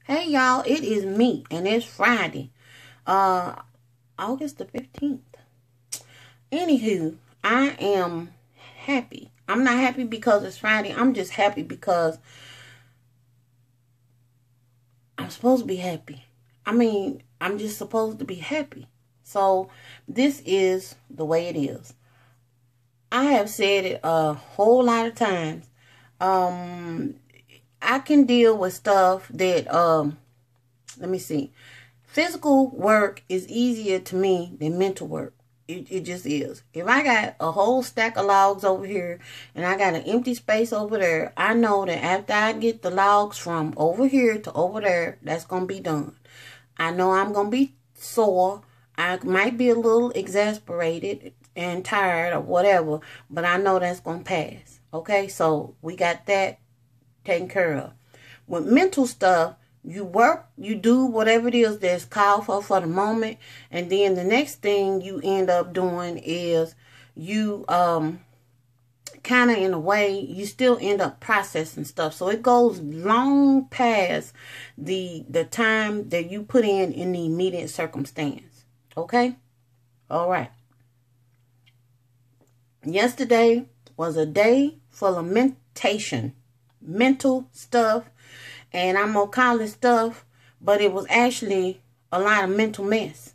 Hey y'all, it is me and it's Friday. August the 15th. Anywho, I am happy. I'm not happy because it's Friday. I'm just happy because I'm supposed to be happy. I'm just supposed to be happy. So this is the way it is. I have said it a whole lot of times. I can deal with stuff that, let me see. Physical work is easier to me than mental work. It just is. If I got a whole stack of logs over here and I got an empty space over there, I know that after I get the logs from over here to over there, that's going to be done. I know I'm going to be sore. I might be a little exasperated and tired or whatever, but I know that's going to pass. Okay, so we got that taken care of. With mental stuff, you work, you do whatever it is that's called for the moment, and then the next thing you end up doing is you kind of, in a way, you still end up processing stuff. So it goes long past the time that you put in the immediate circumstance. Okay? All right. Yesterday was a day full of mental stuff, and I'm gonna call it stuff, but it was actually a lot of mental mess.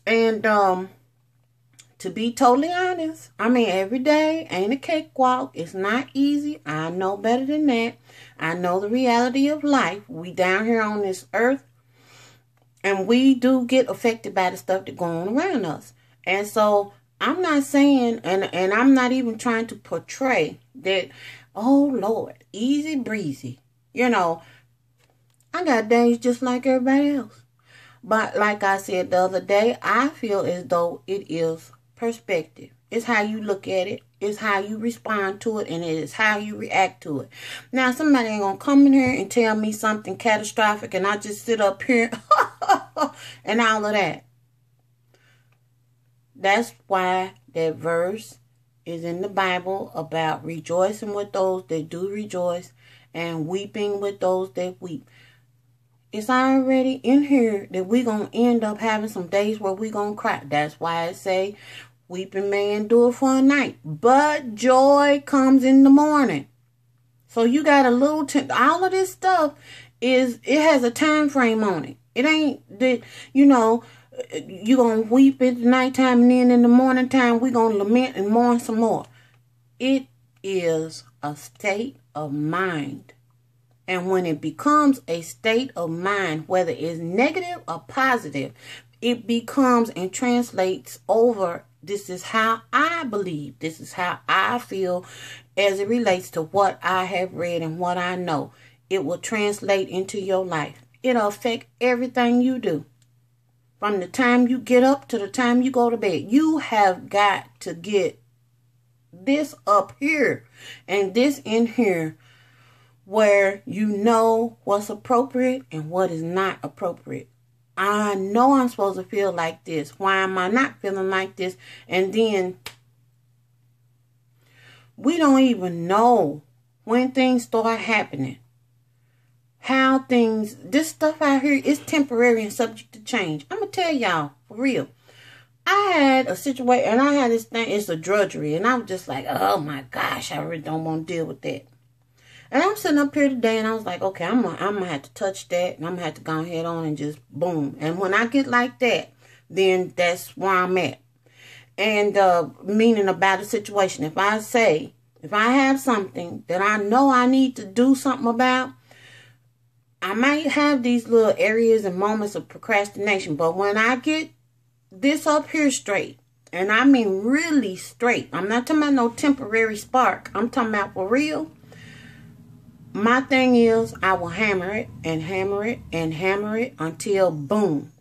And to be totally honest, every day ain't a cakewalk. It's not easy. I know better than that. I know the reality of life. We down here on this earth, and we do get affected by the stuff that going on around us. And so I'm not saying, and I'm not even trying to portray that, oh Lord, easy breezy. You know, I got days just like everybody else. But like I said the other day, I feel as though it is perspective. It's how you look at it. It's how you respond to it. And it is how you react to it. Now, somebody ain't going to come in here and tell me something catastrophic and I just sit up here and all of that. That's why that verse is in the Bible about rejoicing with those that do rejoice and weeping with those that weep. It's already in here that we're going to end up having some days where we're going to cry. That's why I say weeping may endure for a night, but joy comes in the morning. So you got a little, all of this stuff it has a time frame on it. It ain't that, you're going to weep at the nighttime and then in the morning time, we're going to lament and mourn some more. It is a state of mind. And when it becomes a state of mind, whether it's negative or positive, it becomes and translates over. This is how I believe. This is how I feel as it relates to what I have read and what I know. It will translate into your life. It'll affect everything you do. From the time you get up to the time you go to bed. You have got to get this up here and this in here where you know what's appropriate and what is not appropriate. I know I'm supposed to feel like this. Why am I not feeling like this? And then we don't even know when things start happening. How things, this stuff out here is temporary and subject to change. I'm going to tell y'all, for real. I had a situation, and I had this thing, it's a drudgery. And I was just like, oh my gosh, I really don't want to deal with that. And I'm sitting up here today, and I was like, okay, I'm gonna have to touch that. And I'm going to have to go ahead on and just boom. And when I get like that, then that's where I'm at. And meaning about a situation. If I have something that I know I need to do something about, I might have these little areas and moments of procrastination, but when I get this up here straight, and I mean really straight, I'm not talking about no temporary spark, I'm talking about for real, my thing is I will hammer it and hammer it and hammer it until boom.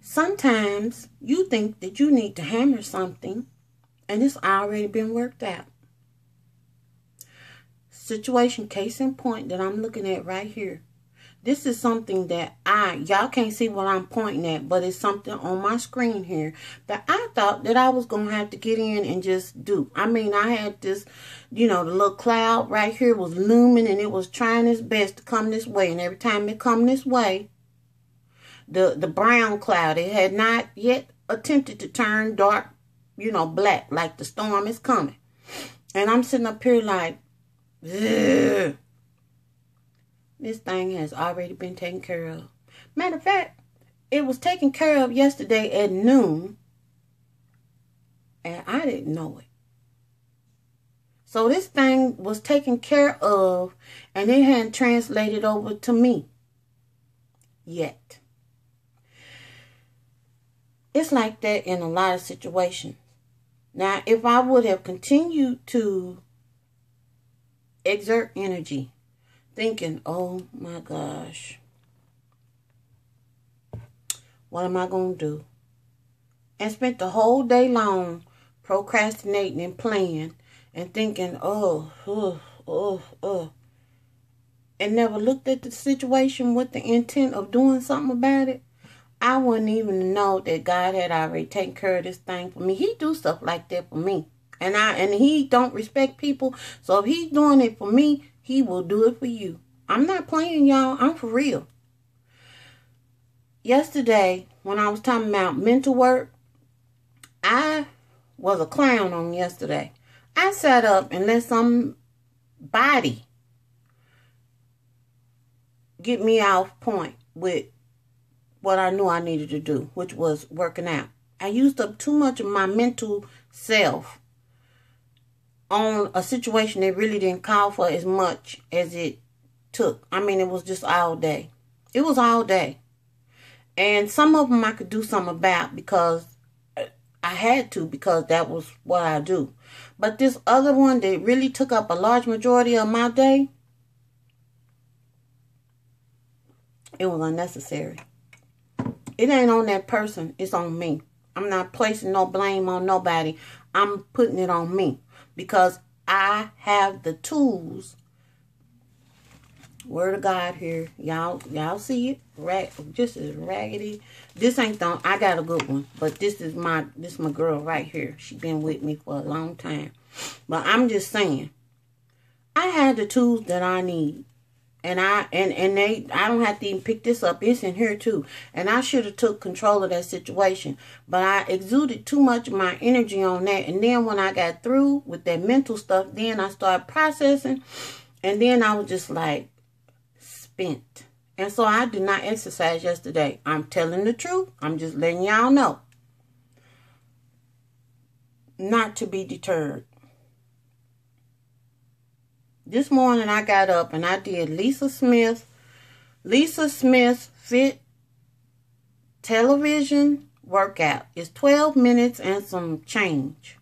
Sometimes you think that you need to hammer something and it's already been worked out. Situation, case in point that I'm looking at right here. This is something that y'all can't see what I'm pointing at, but it's something on my screen here that I thought that I was going to have to get in and just do. I mean, I had this, the little cloud right here was looming, and it was trying its best to come this way. And every time it come this way, the brown cloud, it had not yet attempted to turn dark, black, like the storm is coming. And I'm sitting up here like, ugh. This thing has already been taken care of. Matter of fact, it was taken care of yesterday at noon, and I didn't know it. So this thing was taken care of, and it hadn't translated over to me yet. It's like that in a lot of situations. Now, if I would have continued to exert energy, thinking, oh my gosh, what am I going to do? And spent the whole day long procrastinating and playing and thinking, and never looked at the situation with the intent of doing something about it, I wouldn't even know that God had already taken care of this thing for me. He do stuff like that for me. And he don't respect people. So if he's doing it for me, he will do it for you. I'm not playing, y'all. I'm for real. Yesterday, when I was talking about mental work, I was a clown on yesterday. I sat up and let somebody get me off point with what I knew I needed to do, which was working out. I used up too much of my mental self on a situation that really didn't call for as much as it took. I mean, it was just all day. It was all day. And some of them I could do something about because I had to, because that was what I do. But this other one that really took up a large majority of my day, it was unnecessary. It ain't on that person. It's on me. I'm not placing no blame on nobody. I'm putting it on me. Because I have the tools. Word of God here. Y'all see it? Just as raggedy. This ain't the, I got a good one. But this is my girl right here. She been with me for a long time. But I'm just saying. I had the tools that I need. And I don't have to even pick this up. It's in here too. And I should have took control of that situation. But I exuded too much of my energy on that. And then when I got through with that mental stuff, then I started processing. And then I was just like spent. And so I did not exercise yesterday. I'm telling the truth. I'm just letting y'all know. Not to be deterred. This morning I got up and I did Lisa Smith's Fit television workout. It's 12 minutes and some change.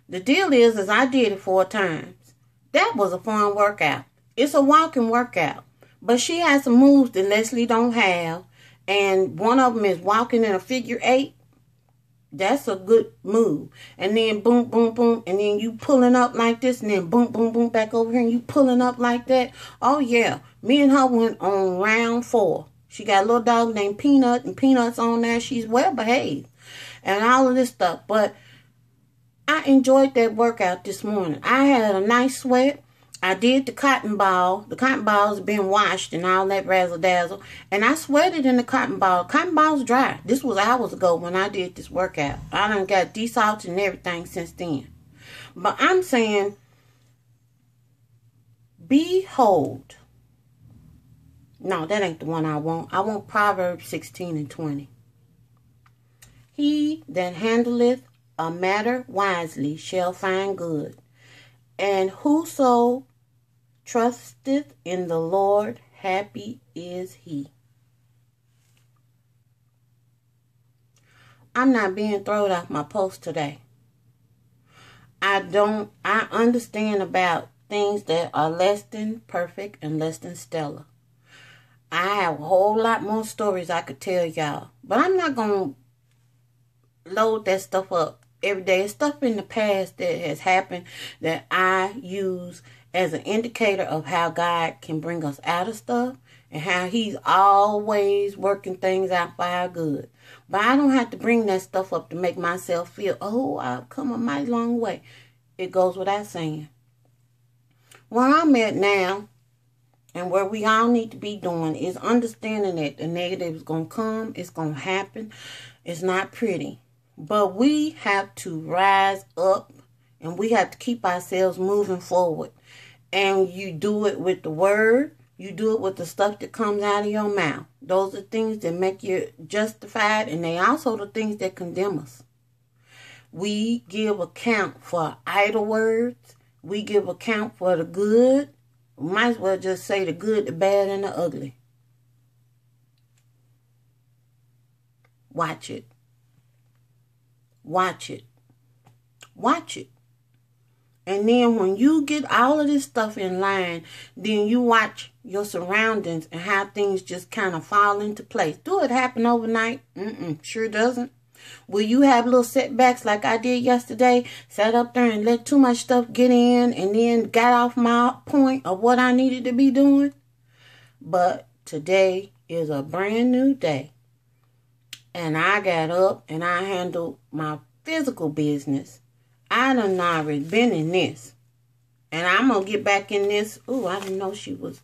The deal is I did it 4 times. That was a fun workout. It's a walking workout. But she has some moves that Leslie don't have. And one of them is walking in a figure 8. That's a good move. And then boom, boom, boom. And then you pulling up like this. And then boom, boom, boom. Back over here. And you pulling up like that. Oh, yeah. Me and her went on round 4. She got a little dog named Peanut. And Peanut's on there. She's well behaved. And all of this stuff. But I enjoyed that workout this morning. I had a nice sweat. I did the cotton ball. The cotton ball's been washed and all that razzle dazzle. And I sweated in the cotton ball. Cotton ball's dry. This was hours ago when I did this workout. I done got desalted and everything since then. But I'm saying, behold. No, that ain't the one I want. I want Proverbs 16 and 20. He that handleth a matter wisely shall find good. And whoso trusteth in the Lord, happy is he. I'm not being thrown off my post today. I understand about things that are less than perfect and less than stellar. I have a whole lot more stories I could tell y'all. But I'm not going to load that stuff up every day. It's stuff in the past that has happened that I use as an indicator of how God can bring us out of stuff and how he's always working things out for our good. But I don't have to bring that stuff up to make myself feel, oh, I've come a mighty long way. It goes without saying. Where I'm at now, and where we all need to be doing, is understanding that the negative is going to come. It's going to happen. It's not pretty. But we have to rise up, and we have to keep ourselves moving forward. And you do it with the word. You do it with the stuff that comes out of your mouth. Those are things that make you justified, and they also the things that condemn us. We give account for idle words. We give account for the good. We might as well just say the good, the bad, and the ugly. Watch it. Watch it. Watch it. And then when you get all of this stuff in line, then you watch your surroundings and how things just kind of fall into place. Do it happen overnight? Sure doesn't. Will you have little setbacks like I did yesterday? Sat up there and let too much stuff get in and then got off my point of what I needed to be doing? But today is a brand new day. And I got up and I handled my physical business. I done already been in this. And I'm going to get back in this. Ooh, I didn't know she was.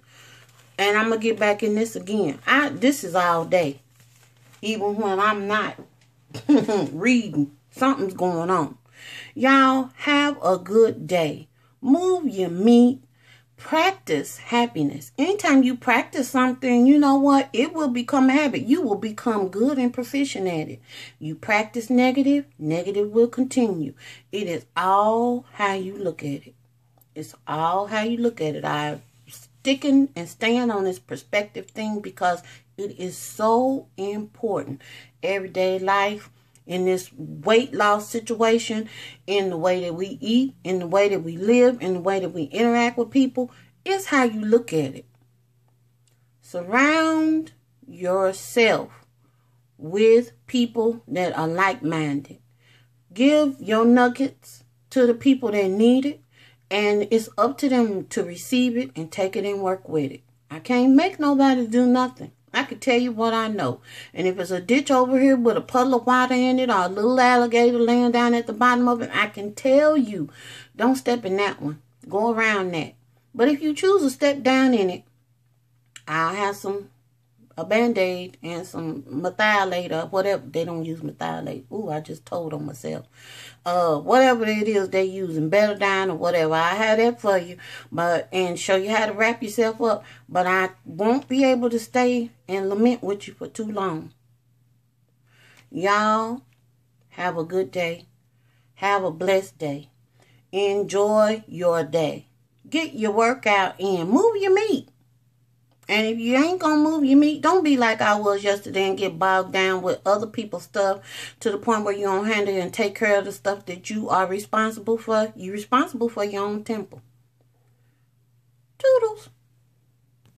And I'm going to get back in this again. This is all day. Even when I'm not reading, something's going on. Y'all have a good day. Move your meat. Practice happiness. Anytime you practice something, you know what? It will become a habit. You will become good and proficient at it. You practice negative, negative will continue. It is all how you look at it. It's all how you look at it. I'm sticking and staying on this perspective thing because it is so important. Everyday life, in this weight loss situation, in the way that we eat, in the way that we live, in the way that we interact with people, it's how you look at it. Surround yourself with people that are like-minded. Give your nuggets to the people that need it, and it's up to them to receive it and take it and work with it. I can't make nobody do nothing. I can tell you what I know. And if it's a ditch over here with a puddle of water in it or a little alligator laying down at the bottom of it, I can tell you, don't step in that one. Go around that. But if you choose to step down in it, I'll have a Band-Aid and some methylate or whatever. They don't use methylate. Ooh, I just told on myself. Whatever it is they using, Betadine or whatever, I have that for you. And show you how to wrap yourself up. But I won't be able to stay and lament with you for too long. Y'all, have a good day. Have a blessed day. Enjoy your day. Get your workout in. Move your meat. And if you ain't going to move your meat, don't be like I was yesterday and get bogged down with other people's stuff to the point where you don't handle and take care of the stuff that you are responsible for. You're responsible for your own temple. Toodles.